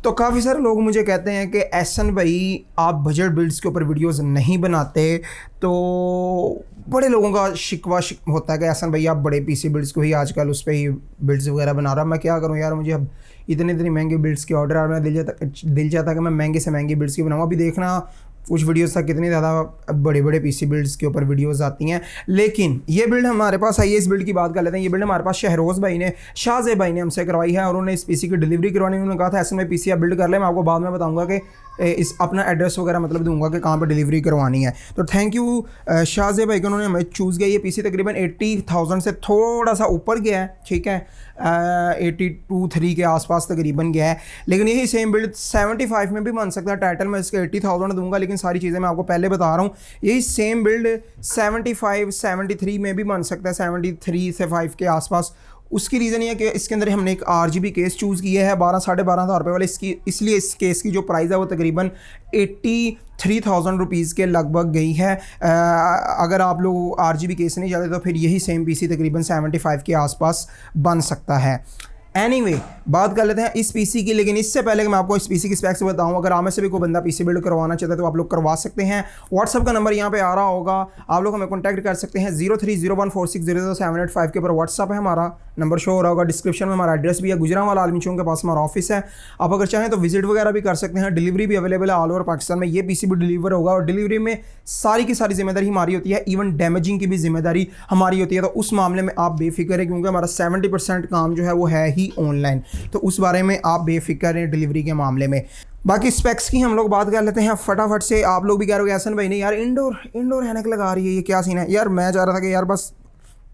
तो काफ़ी सारे लोग मुझे कहते हैं कि एहसन भाई आप बजट बिल्ड्स के ऊपर वीडियोस नहीं बनाते। तो बड़े लोगों का शिकवा होता है कि एहसन भाई आप बड़े पीसी बिल्ड्स को ही आजकल उस पर ही बिल्ड्स वगैरह बना रहा। मैं क्या करूं यार, मुझे अब इतने महंगे बिल्ड्स के ऑर्डर आ रहे हैं, दिल चाहता है कि मैं महंगे से महंगी बिल्ड्स की बनाऊँ। अभी देखना कुछ वीडियोस तक कितनी ज़्यादा बड़े बड़े पीसी बिल्ड्स के ऊपर वीडियोस आती हैं। लेकिन ये बिल्ड हमारे पास आई है, इस बिल्ड की बात कर लेते हैं। ये बिल्ड हमारे पास शहरोज़ भाई ने, शाहज़ेब भाई ने हमसे करवाई है और उन्होंने इस पीसी की डिलीवरी करवानी। उन्होंने कहा था ऐसे में पीसी आप बिल्ड कर ले, मैं आपको बाद में बताऊंगा कि इस अपना एड्रेस वगैरह मतलब दूंगा कि कहाँ पर डिलीवरी करवानी है। तो थैंक यू शाहज़ेब भाई को, उन्होंने हमें चूज़ किया। ये पीसी तकरीबन 80,000 से थोड़ा सा ऊपर गया है, ठीक है, 82-83 के आसपास तकरीबन गया है। लेकिन यही सेम बिल्ड 75 में भी बन सकता है। टाइटल मैं इसके 80,000 दूंगा, लेकिन सारी चीज़ें मैं आपको पहले बता रहा हूँ। यही सेम बिल्ड 75-73 में भी बन सकता है, 73 से 5 के आसपास। उसकी रीज़न ये है कि इसके अंदर हमने एक RGB केस चूज़ किया है 12-12,500 रुपये वाले इसकी, इसलिए इस केस की जो प्राइस है वो तकरीबन 83,000 रुपीज़ के लगभग गई है। अगर आप लोग RGB केस नहीं चाहते तो फिर यही सेम पीसी तकरीबन 75 के आसपास बन सकता है। एनीवे बात कर लेते हैं इस पीसी की। लेकिन इससे पहले कि मैं आपको इस पीसी की स्पेक्स बताऊं, अगर आप में से भी कोई बंदा पीसी बिल्ड करवाना चाहता है तो आप लोग करवा सकते हैं। व्हाट्सअप का नंबर यहाँ पे आ रहा होगा, आप लोग हमें कॉन्टैक्ट कर सकते हैं। 030146000785 के ऊपर व्हाट्सअप है हमारा, नंबर शो हो रहा होगा। डिस्क्रिप्शन में हमारा एड्रेस भी है, गुजरांवाला आलमी चौक के पास हमारा ऑफिस है। आप अगर चाहें तो विजिट वगैरह भी कर सकते हैं। डिलीवरी भी अवेलेबल है ऑल ओवर पाकिस्तान में। ये पीसी भी डिलीवर होगा और डिलीवरी में सारी की सारी जिम्मेदारी हमारी होती है, इवन डैमेजिंग की भी जिम्मेदारी हमारी होती है। तो उस मामले में आप बेफिक्र है, क्योंकि हमारा 70% काम जो है वो है ही ऑनलाइन। तो उस बारे में आप बेफिक्र हैं डिलीवरी के मामले में। बाकी स्पेक्स की हम लोग बात कर लेते हैं फटाफट से। आप लोग भी कह रहे हो कि एहसन भाई ने यार इंडोर हैनक लगा रही है, ये क्या सीन है यार। मैं चाह रहा था कि यार बस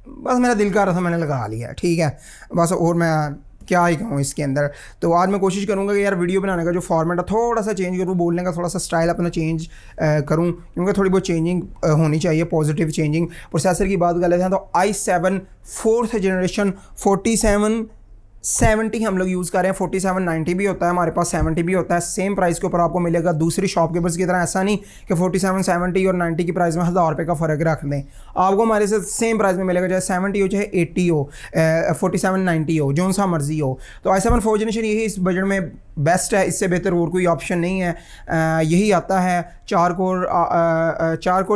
मेरा दिल कर रहा था, मैंने लगा लिया, ठीक है बस, और मैं क्या ही कहूँ इसके अंदर। तो आज मैं कोशिश करूँगा कि यार वीडियो बनाने का जो फॉर्मेट है थोड़ा सा चेंज करूँ, बोलने का थोड़ा सा स्टाइल अपना चेंज करूँ, क्योंकि थोड़ी बहुत चेंजिंग होनी चाहिए, पॉजिटिव चेंजिंग। प्रोसेसर की बात कर लेते हैं तो i7 4th जनरेशन 4770 हम लोग यूज़ कर रहे हैं। 4790 भी होता है हमारे पास, 70 भी होता है। सेम प्राइस के ऊपर आपको मिलेगा दूसरी शॉपकीपर्स की तरह। ऐसा नहीं कि 4770 और 90 की प्राइस में 1000 रुपये का फ़र्क रख दें। आपको हमारे से सेम प्राइस में मिलेगा, चाहे 70 हो चाहे 80 हो, 4790 हो, जो सा मर्जी हो। तो i7 4th जनरेशन यही इस बजट में बेस्ट है, इससे बेहतर और कोई ऑप्शन नहीं है। यही आता है। 4 कोर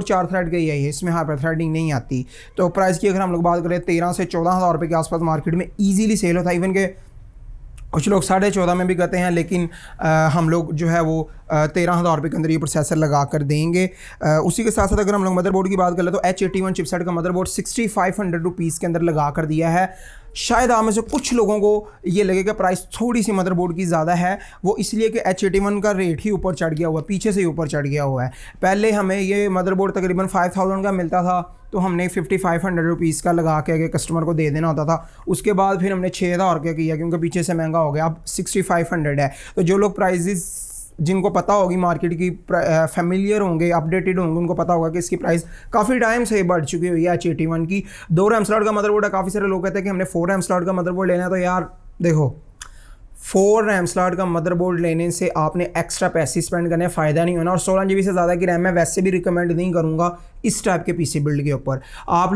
4 थ्रेड का ही है, इसमें हाइपर थ्रेडिंग नहीं आती। तो प्राइस की अगर हम लोग बात करें 13 से 14,000 रुपये के आसपास मार्केट में ईजीली सेल होता है। इवन के कुछ लोग 14.5 में भी करते हैं, लेकिन हम लोग जो है वो 13,000 रुपये के अंदर ये प्रोसेसर लगा कर देंगे। उसी के साथ साथ अगर हम लोग मदरबोर्ड की बात कर ले तो H81 चिपसेट का मदरबोर्ड 6500 रुपीज़ के अंदर लगा कर दिया है। शायद आप में से कुछ लोगों को ये लगे कि प्राइस थोड़ी सी मदरबोर्ड की ज़्यादा है, वो इसलिए कि H81 का रेट ही ऊपर चढ़ गया हुआ है, पीछे से ही ऊपर चढ़ गया हुआ है। पहले हमें ये मदरबोर्ड तकरीबन 5000 का मिलता था, तो हमने 5500 रुपीज़ का लगा के कस्टमर को दे देना होता था। उसके बाद फिर हमने 6000 का किया, क्योंकि पीछे से महंगा हो गया। अब 6500 है। तो जो लोग प्राइजेस जिनको पता होगी मार्केट की, फैमिलियर होंगे, अपडेटेड होंगे, उनको पता होगा कि इसकी प्राइस काफ़ी टाइम से बढ़ चुकी हुई है। H81 की 2 रैम स्लॉट का मदरबोर्ड है। काफ़ी सारे लोग कहते हैं कि हमने 4 रैम स्लॉट का मदरबोर्ड लेना है। तो यार देखो, 4 रैम स्लॉट का मदरबोर्ड लेने से आपने एक्स्ट्रा पैसे स्पेंड करने फ़ायदा नहीं होना। और 16 GB से ज़्यादा की रैम मैं वैसे भी रिकमेंड नहीं करूँगा इस टाइप के पीसी बिल्ड के ऊपर। आप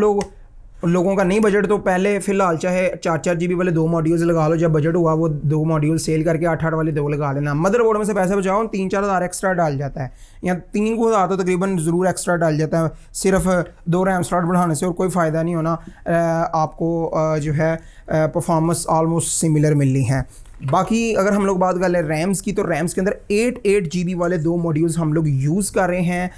लोगों का नहीं बजट तो पहले फ़िलहाल चाहे 4-4 GB वाले 2 मॉड्यूल्स लगा लो। जब बजट हुआ वो 2 मॉड्यूल सेल करके 8-8 वाले 2 लगा लेना। मदरबोर्ड में से पैसे बचाओ, 3-4 हज़ार एक्स्ट्रा डाल जाता है, या 3 को हज़ार तो तकरीबन ज़रूर एक्स्ट्रा डाल जाता है। सिर्फ 2 रैम स्लॉट बढ़ाने से और कोई फ़ायदा नहीं होना। आपको जो है परफॉर्मेंस ऑलमोस्ट सिमिलर मिलनी है। बाकी अगर हम लोग बात कर लें रैम्स की, तो रैम्स के अंदर 8 GB वाले 2 मॉड्यूल्स हम लोग यूज़ कर रहे हैं।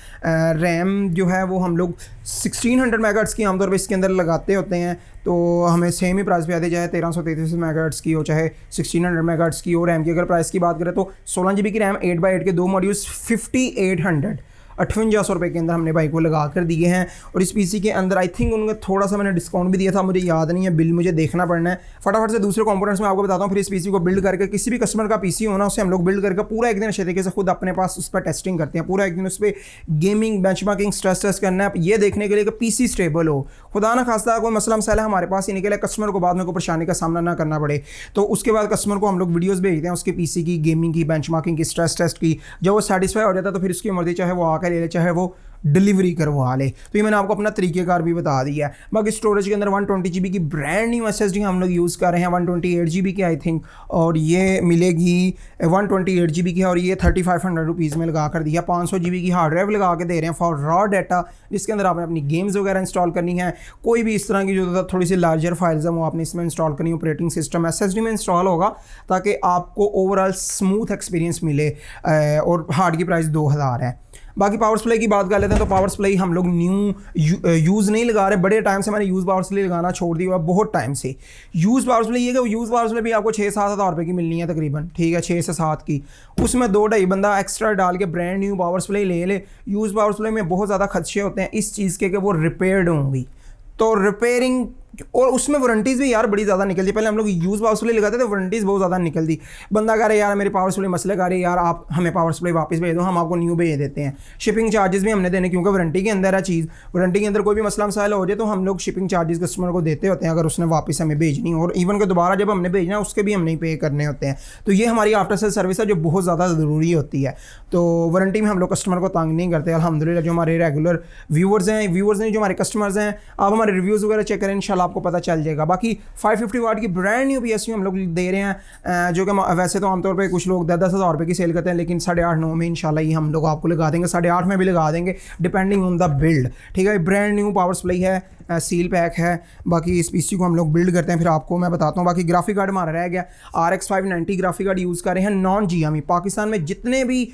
रैम जो है वो हम लोग 1600 मेगाहर्ट्ज़ की आमतौर पर इसके अंदर लगाते होते हैं, तो हमें सेम ही प्राइस पे आती है, चाहे 1333 मेगाहर्ट्ज़ की हो चाहे 1600 मेगाहर्ट्ज़ की हो। रैम की अगर प्राइस की बात करें तो 16 GB की रैम 8x8 के 2 मॉड्यूल्स 5800 5800 रुपये के अंदर हमने भाई को लगा कर दिए हैं। और इस पीसी के अंदर आई थिंक उनका थोड़ा सा मैंने डिस्काउंट भी दिया था, मुझे याद नहीं है, बिल मुझे देखना पड़ना है। फटाफट से दूसरे कंपोनेंट्स में आपको बताता हूँ। फिर इस पीसी को बिल्ड करके, किसी भी कस्टमर का पीसी होना उसे हम लोग बिल्ड करके पूरा एक दिन अच्छे तरीके से खुद अपने पास उस पर टेस्टिंग करते हैं। पूरा एक दिन उस पर गेमिंग, बेंचमार्किंग, स्ट्रेस टेस्ट करना है, ये देखने के लिए कि पीसी स्टेबल हो। खुदा ना खास्ता कोई मसला मसाला हमारे पास ही निकले, कस्टमर को बाद में कोई परेशानी का सामना ना करना पड़े। तो उसके बाद कस्टमर को हम लोग वीडियोज़ भेजते हैं उसके पीसी की, गेमिंग की, बेंचमार्किंग की, स्ट्रेस टेस्ट की। जब वो सेटिस्फाई हो जाता है तो फिर उसकी मर्जी, चाहे वो आकर ले ले, चाहे वो डिलीवरी करवा ले। तो ये मैंने आपको अपना तरीक़ेकार भी बता दिया है। बाकी स्टोरेज के अंदर 120 GB की ब्रांड न्यू SSD हम लोग यूज़ कर रहे हैं, 128 GB की आई थिंक, और ये मिलेगी 128 GB की है, और ये 3500 रुपीज़ में लगा कर दिया। 500 GB की हार्ड ड्राइव लगा के दे रहे हैं फॉर रॉ डाटा, जिसके अंदर आपने अपनी गेम्स वगैरह इंस्टॉल करनी है। कोई भी इस तरह की जो थोड़ी सी लार्जर फाइल्स हैं वो आपने इसमें इंस्टॉल करनी, ऑपरेटिंग सिस्टम SSD में इंस्टॉल होगा ताकि आपको ओवरऑल स्मूथ एक्सपीरियंस मिले। और हार्ड की प्राइस 2000 है। बाकी पावर सप्लाई की बात कर लेते हैं, तो पावर सप्लाई हम लोग न्यू यूज़ नहीं लगा रहे। बड़े टाइम से मैंने यूज़ पावर सप्लाई लगाना छोड़ दिया, बहुत टाइम से। यूज़ पावर सप्लाई ये कि यूज़ पावर सप्लाई भी आपको 6-7 हज़ार रुपये की मिलनी है तकरीबन, ठीक है, 6 से 7 की। उसमें 2-2.5 बंदा एक्स्ट्रा डाल के ब्रांड न्यू पावर सप्लाई ले। यूज़ पावर सप्लाई में बहुत ज़्यादा खदशे होते हैं इस चीज़ के कि वो रिपेयर्ड होंगी, तो रिपेयरिंग और उसमें वारंटीज़ भी यार बड़ी ज़्यादा निकलती है। पहले हम लोग यूज़ पावर सप्लाई लगाते थे, वारंटीज़ बहुत ज़्यादा निकलती। बंदा कह रहे यार मेरे पावर सप्लाई मसले कर रहे यार, आप हमें पावर सप्लाई वापस भेज दो, हम आपको न्यू भेज देते हैं। शिपिंग चार्जेस भी हमने देने, क्योंकि वारंटी के अंदर है चीज़। वारंटी के अंदर कोई भी मसला मसाइल हो जाए तो हम लोग शिपिंग चार्जेस कस्टमर को देते होते हैं अगर उसने वापस हमें भेजनी, और इवन के दोबारा जब हमने भेजना उसके भी हमने पे करने होते हैं। तो ये हमारी आफ्टर सेल सर्विस है जो बहुत ज़्यादा ज़रूरी होती है। तो वारंटी में हम लोग कस्टमर को तंग नहीं करते अल्हम्दुलिल्लाह। जो हमारे रेगुलर व्यूवर्स नहीं, जो हमारे कस्टमर्स हैं, आप हमारे रिव्यूज़ वगैरह चेक करें, इंशाल्लाह आपको पता चल जाएगा। बाकी 550 वाट की ब्रांड न्यू PSU हम लोग दे रहे हैं, जो कि वैसे तो आमतौर पे कुछ लोग 10-10 हज़ार रुपये की सेल करते हैं, लेकिन 8.5-9 में इंशाल्लाह ये हम लोग आपको लगा देंगे, 8.5 में भी लगा देंगे डिपेंडिंग ऑन द बिल्ड, ठीक है। ब्रांड न्यू पावर सप्लाई है, सील पैक है। बाकी इस PC को हम लोग बिल्ड करते हैं, फिर आपको मैं बताता हूँ। बाकी ग्राफिक कार्ड हमारा रह गया, RX 590 ग्राफिक कार्ड यूज़ कर रहे हैं, नॉन GME। पाकिस्तान में जितने भी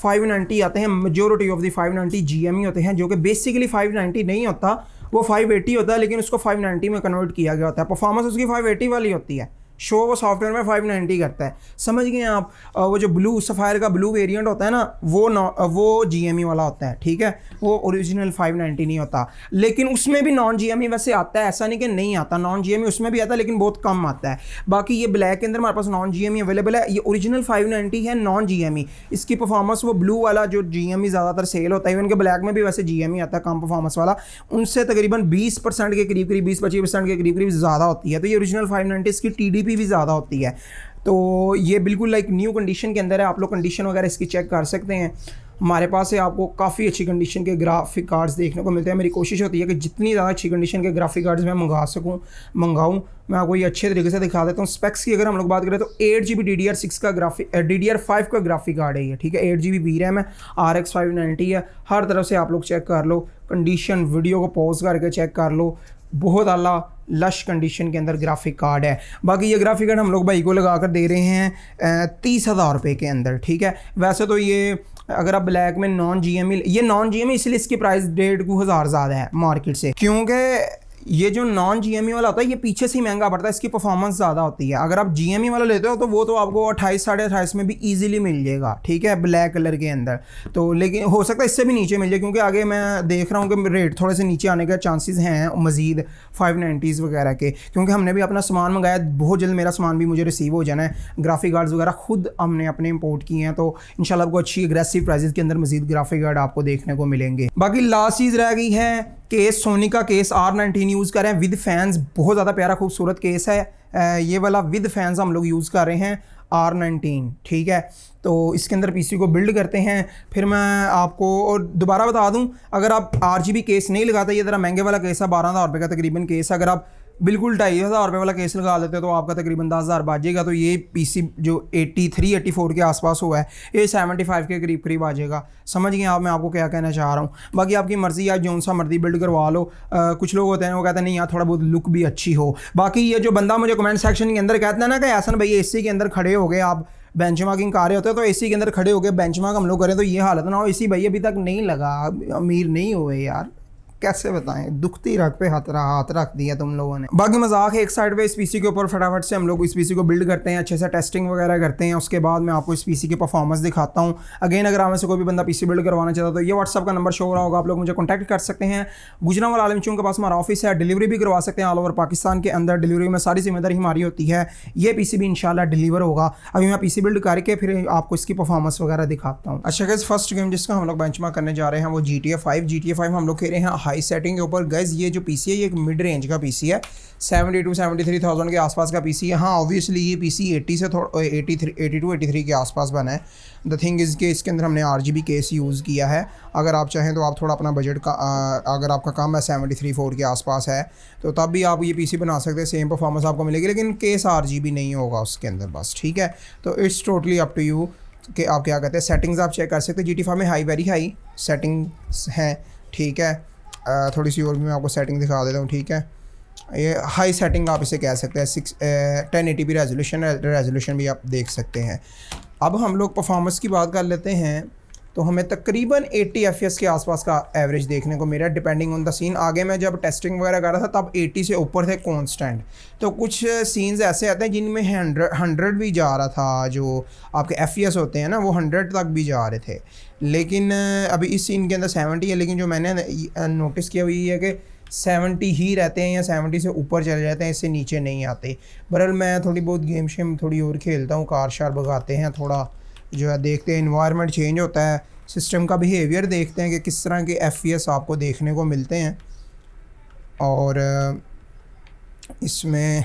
590 आते हैं, मेजोरिटी ऑफ द 590 GME होते हैं, जो कि बेसिकली 590 नहीं होता, वो 580 होता है, लेकिन उसको 590 में कन्वर्ट किया गया होता है। परफॉर्मेंस उसकी 580 वाली होती है, शो वो सॉफ्टवेयर में 590 करता है, समझ गए आप। वो जो ब्लू सफ़ायर का ब्लू वेरिएंट होता है ना, वो GME वाला होता है, ठीक है, वो ओरिजिनल 590 नहीं होता। लेकिन उसमें भी नॉन GME वैसे आता है, ऐसा नहीं कि नहीं आता, नॉन GME उसमें भी आता है, लेकिन बहुत कम आता है। बाकी ये ब्लैक के अंदर हमारे पास नॉन GME अवेलेबल है, ये ओरिजिनल 590 है, नॉन GME। इसकी परफॉर्मेंस वो ब्लू वाला जो GME ज़्यादातर सेल होता है, इवन के ब्लैक में भी वैसे GME आता है कम परफॉर्मेंस वाला, उनसे तकरीबन 20% के करीब 20-25% के करीब ज़्यादा होती है। तो ये ओरिजिनल 590 इसकी TDP भी ज़्यादा होती है। तो ये बिल्कुल लाइक न्यू कंडीशन के अंदर है, आप लोग कंडीशन वगैरह इसकी चेक कर सकते हैं। हमारे पास से आपको काफ़ी अच्छी कंडीशन के ग्राफिक कार्ड्स देखने को मिलते हैं। मेरी कोशिश होती है कि जितनी ज़्यादा अच्छी कंडीशन के ग्राफिक कार्ड्स मैं मंगाऊँ। मैं आपको ये अच्छे तरीके से दिखा देता हूँ। स्पेक्स की अगर हम लोग बात करें तो 8 GB DDR6 का DDR5 का ग्राफिक कार्ड है ये, ठीक है, 8 GB VRAM है, RX 590 है। हर तरफ से आप लोग चेक कर लो कंडीशन, वीडियो को पॉज करके चेक कर लो, बहुत आला लश कंडीशन के अंदर ग्राफिक कार्ड है। बाकी ये ग्राफिक कार्ड हम लोग भाई को लगा कर दे रहे हैं 30 हज़ार रुपये के अंदर, ठीक है। वैसे तो ये अगर आप ब्लैक में नॉन GME, ये नॉन GME इसलिए इसकी प्राइस 1.5 हज़ार ज़्यादा है मार्केट से, क्योंकि ये जो नॉन GME वाला होता है ये पीछे से ही महंगा पड़ता है, इसकी परफॉर्मेंस ज़्यादा होती है। अगर आप GME वाला लेते हो तो वो तो आपको 28-28.5 में भी इजीली मिल जाएगा, ठीक है, ब्लैक कलर के अंदर। तो लेकिन हो सकता है इससे भी नीचे मिल जाए, क्योंकि आगे मैं देख रहा हूँ कि रेट थोड़े से नीचे आने के चांसेस हैं मज़ीद 590s वगैरह के, क्योंकि हमने भी अपना सामान मंगाया, बहुत जल्द मेरा सामान भी मुझे रिसीव हो जाना है। ग्राफिक कार्ड्स वगैरह खुद हमने अपने इंपोर्ट किए हैं, तो इंशाल्लाह आपको अच्छी एग्रेसिव प्राइसेस के अंदर मज़ीद ग्राफिक कार्ड आपको देखने को मिलेंगे। बाकी लास्ट चीज़ रह गई है केस, सोनी का केस R19 यूज़ कर रहे हैं विद फैंस, बहुत ज़्यादा प्यारा खूबसूरत केस है ये वाला, विद फैंस हम लोग यूज़ कर रहे हैं R19, ठीक है। तो इसके अंदर PC को बिल्ड करते हैं। फिर मैं आपको और दोबारा बता दूं, अगर आप RGB केस नहीं लगाते, ये ज़रा महंगे वाला केस है, 12,000 रुपये का तकरीबन केस। अगर आप बिल्कुल 2,500 रुपये वाला केस लगा लेते हो तो आपका तकरीबन 10,000 बच जाएगा। तो ये PC जो 83-84 के आसपास हुआ है, ये 75 के करीब आ जाएगा। समझ गए आप मैं आपको क्या कहना चाह रहा हूँ। बाकी आपकी मर्ज़ी, या जौन सा मर्ज़ी बिल्ड करवा लो। कुछ लोग होते हैं वो कहते हैं नहीं यार थोड़ा बहुत लुक भी अच्छी हो। बाकी ये जो बंदा मुझे कमेंट सेक्शन के अंदर कहता है ना कि ऐसा भाई AC के अंदर खड़े हो गए, आप बेंचमार्किंग कर रहे होते हो तो AC के अंदर खड़े हो गए बेंचमार्क हम लोग करें, तो ये हालत ना हो। AC भाई अभी तक नहीं लगा, अमीर नहीं हुए यार, कैसे बताएं, दुखती रख पे हाथ रख दिया तुम लोगों ने। बाकी मजाक है एक साइड पे, इस PC के ऊपर फटाफट से हम लोग इस PC को बिल्ड करते हैं, अच्छे से टेस्टिंग वगैरह करते हैं। उसके बाद मैं आपको इस PC की परफॉर्मेंस दिखाता हूँ। अगेन अगर आप में से कोई भी बंदा PC बिल्ड करवाना चाहता है तो ये WhatsApp का नंबर शो हो रहा होगा, आप लोग मुझे कॉन्टैक्ट कर सकते हैं। गुजरांवाल आलम चौक के पास हमारा ऑफिस है, डिलीवरी भी करवा सकते हैं ऑल ओवर पाकिस्तान के अंदर। डिलीवरी में सारी जिम्मेदारी हमारी होती है। ये PC भी इंशाल्लाह डिलीवर होगा। अभी मैं PC बिल्ड करके फिर आपको इसकी परफॉर्मेंस वगैरह दिखाता हूँ। अच्छा गाइस, फर्स्ट गेम जिसका हम लोग बेंचमार्क करने जा रहे हैं वो GTA 5 हम लोग खेल रहे हैं हाई सेटिंग के ऊपर। गाइस ये जो पीसी है ये एक मिड रेंज का पीसी है, 72-73,000 के आसपास का पीसी है। हाँ ऑब्वियसली ये पीसी 80 से थोड़ा 82-83 के आसपास बना है। द थिंग इज़ कि इसके अंदर हमने RGB केस यूज़ किया है। अगर आप चाहें तो आप थोड़ा अपना बजट का अगर आपका कम है 73-4 के आसपास है तो तब भी आप ये पीसी बना सकते हैं, सेम परफॉर्मेंस आपको मिलेगी, लेकिन केस RGB नहीं होगा उसके अंदर बस, ठीक है। तो it's totally up to you कि आप क्या कहते हैं। सेटिंग्स आप चेक कर सकते हैं, GT5 में वेरी हाई सेटिंग्स हैं, ठीक है। थोड़ी सी और भी मैं आपको सेटिंग दिखा देता हूँ, ठीक है। ये हाई सेटिंग आप इसे कह सकते हैं। 1080p रेजोल्यूशन भी आप देख सकते हैं। अब हम लोग परफॉर्मेंस की बात कर लेते हैं तो हमें तकरीबन 80 FPS के आसपास का एवरेज देखने को मिला डिपेंडिंग ऑन द सीन। आगे मैं जब टेस्टिंग वगैरह कर रहा था तब 80 से ऊपर थे कांस्टेंट। तो कुछ सीन्स ऐसे आते हैं जिनमें 100 भी जा रहा था, जो आपके FPS होते हैं ना वो 100 तक भी जा रहे थे। लेकिन अभी इस सीन के अंदर 70 है, लेकिन जो मैंने नोटिस किया हुई है कि 70 ही रहते हैं या 70 से ऊपर चले जाते हैं, इससे नीचे नहीं आते। बहरहाल मैं थोड़ी बहुत गेम शेम थोड़ी और खेलता हूँ, कार शार भगाते हैं, थोड़ा जो है देखते हैं, इन्वायरमेंट चेंज होता है, सिस्टम का बिहेवियर देखते हैं कि किस तरह के FPS आपको देखने को मिलते हैं। और इसमें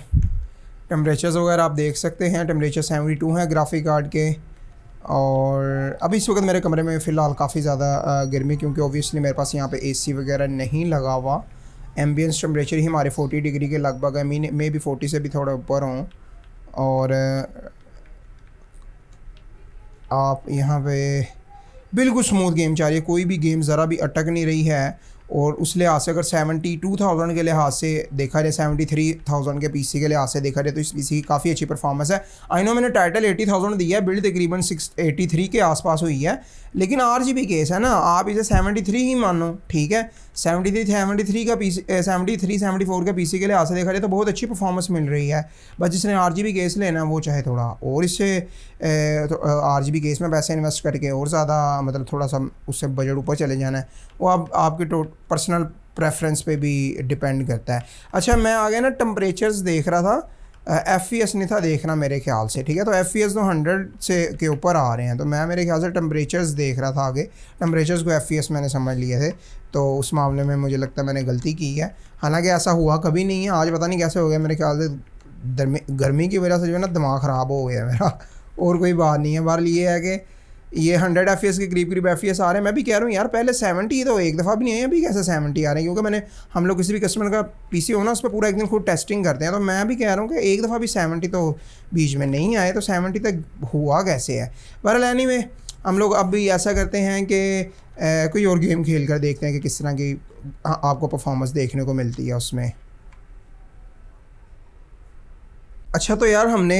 टेम्परेचर्स वगैरह आप देख सकते हैं, टेम्परेचर 72 हैं ग्राफिक कार्ड के। और अभी इस वक्त मेरे कमरे में फ़िलहाल काफ़ी ज़्यादा गर्मी, क्योंकि ओबियसली मेरे पास यहाँ पे AC वगैरह नहीं लगा हुआ। एम्बियंस टेम्परेचर ही हमारे 40 डिग्री के लगभग है, मे भी 40 से भी थोड़ा ऊपर हों। और आप यहाँ पे बिल्कुल स्मूथ गेम जा रही है, कोई भी गेम ज़रा भी अटक नहीं रही है। और उस लिहाज से अगर 72,000 के लिहाज से देखा जाए, 73,000 के पीसी के लिहाज से देखा जाए तो इस पीसी की काफ़ी अच्छी परफॉर्मेंस है। आई नो मैंने टाइटल 80,000 दिया है, बिल्ड तकरीबन 683 के आसपास हुई है, लेकिन RGB केस है ना, आप इसे 73 ही मानो, ठीक है। 73 का पीसी 74 का पीसी के लिहाज से देखा जाए तो बहुत अच्छी परफॉर्मेंस मिल रही है। बस जिसने RGB केस लेना वो चाहे थोड़ा और इससे RGB केस में पैसे इन्वेस्ट करके और ज़्यादा मतलब थोड़ा सा उससे बजट ऊपर चले जाना है, वो आपके पर्सनल प्रेफरेंस पे भी डिपेंड करता है। अच्छा मैं आगे ना टेम्परेचर्स देख रहा था, FPS नहीं था देखना मेरे ख्याल से, ठीक है। तो FPS तो 100 से के ऊपर आ रहे हैं, तो मैं मेरे ख्याल से टेम्परेचर्स देख रहा था आगे, टेम्परेचर्स को FPS मैंने समझ लिए थे। तो उस मामले में मुझे लगता है मैंने गलती की है, हालांकि ऐसा हुआ कभी नहीं है, आज पता नहीं कैसे हो गया, मेरे ख्याल से गर्मी की वजह से जो है ना दिमाग ख़राब हो गया मेरा, और कोई बात नहीं है। बहरहाल ये है कि ये 100 FPS के करीब FPS आ रहे हैं। मैं भी कह रहा हूँ यार पहले 70 तो एक दफ़ा भी नहीं है, अभी कैसे 70 आ रहे हैं, क्योंकि हम लोग किसी भी कस्टमर का PC हो ना उस पर पूरा एक दिन खुद टेस्टिंग करते हैं। तो मैं भी कह रहा हूँ कि एक दफ़ा भी 70 तो बीच में नहीं आए, तो 70 तक हुआ कैसे है। बहरहाल एनीवे हम लोग अब भी ऐसा करते हैं कि कोई और गेम खेल कर देखते हैं कि किस तरह की आपको परफॉर्मेंस देखने को मिलती है उसमें। अच्छा तो यार हमने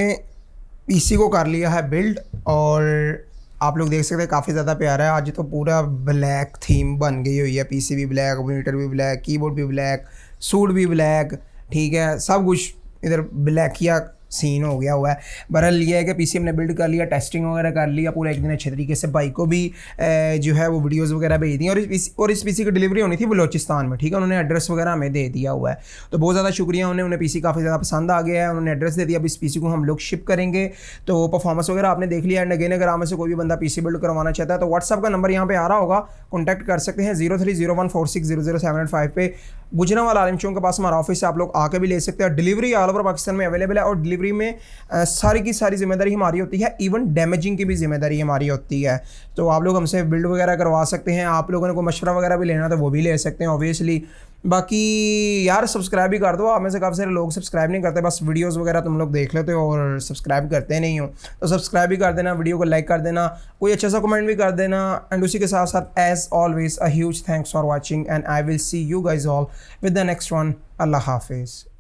PC को कर लिया है बिल्ड, और आप लोग देख सकते हैं काफ़ी ज़्यादा प्यारा है। आज तो पूरा ब्लैक थीम बन गई हुई है, PC भी ब्लैक, मॉनिटर भी ब्लैक, कीबोर्ड भी ब्लैक, सूट भी ब्लैक, ठीक है, सब कुछ इधर ब्लैक किया सीन हो गया हुआ है। बहरहाल ये है कि PC हमने बिल्ड कर लिया, टेस्टिंग वगैरह कर लिया पूरा एक दिन अच्छे तरीके से। भाई को भी जो है वो वीडियोस वगैरह भेज दी, और इस PC की डिलीवरी होनी थी बलोचिस्तान में, ठीक है। उन्होंने एड्रेस वगैरह हमें दे दिया हुआ है, तो बहुत ज़्यादा शुक्रिया उन्हें PC काफ़ी ज़्यादा पसंद आ गया है, उन्होंने एड्रेस दे दिया। अब इस PC को हम लोग शिप करेंगे। तो परफॉर्मेंस वगैरह आपने देख लिया। एंड अगेन अगर आप में से कोई भी बंदा PC बिल्ड करवाना चाहता है तो व्हाट्सअप का नंबर यहाँ पे आ रहा होगा, कॉन्टैक्ट कर सकते हैं 030146000785 पे। गुजरावाला आलिम चौक के पास हमारा ऑफिस है, आप लोग आके भी ले सकते हैं। डिलीवरी ऑल ओवर पाकिस्तान में अवेलेबल है, और डिलीवरी में सारी की सारी जिम्मेदारी हमारी होती है, इवन डैमेजिंग की भी जिम्मेदारी हमारी होती है। तो आप लोग हमसे बिल्ड वगैरह करवा सकते हैं। आप लोगों ने कोई मशवरा वगैरह भी लेना तो वो भी ले सकते हैं ऑब्वियसली। बाकी यार सब्सक्राइब भी कर दो, आप में से काफ़ी सारे लोग सब्सक्राइब नहीं करते, बस वीडियोस वगैरह तुम लोग देख लेते हो और सब्सक्राइब करते नहीं हो। तो सब्सक्राइब भी कर देना, वीडियो को लाइक कर देना, कोई अच्छा सा कमेंट भी कर देना। एंड उसी के साथ साथ as always a huge thanks for watching, and I will see you guys all with the next one. अल्लाह हाफिज़।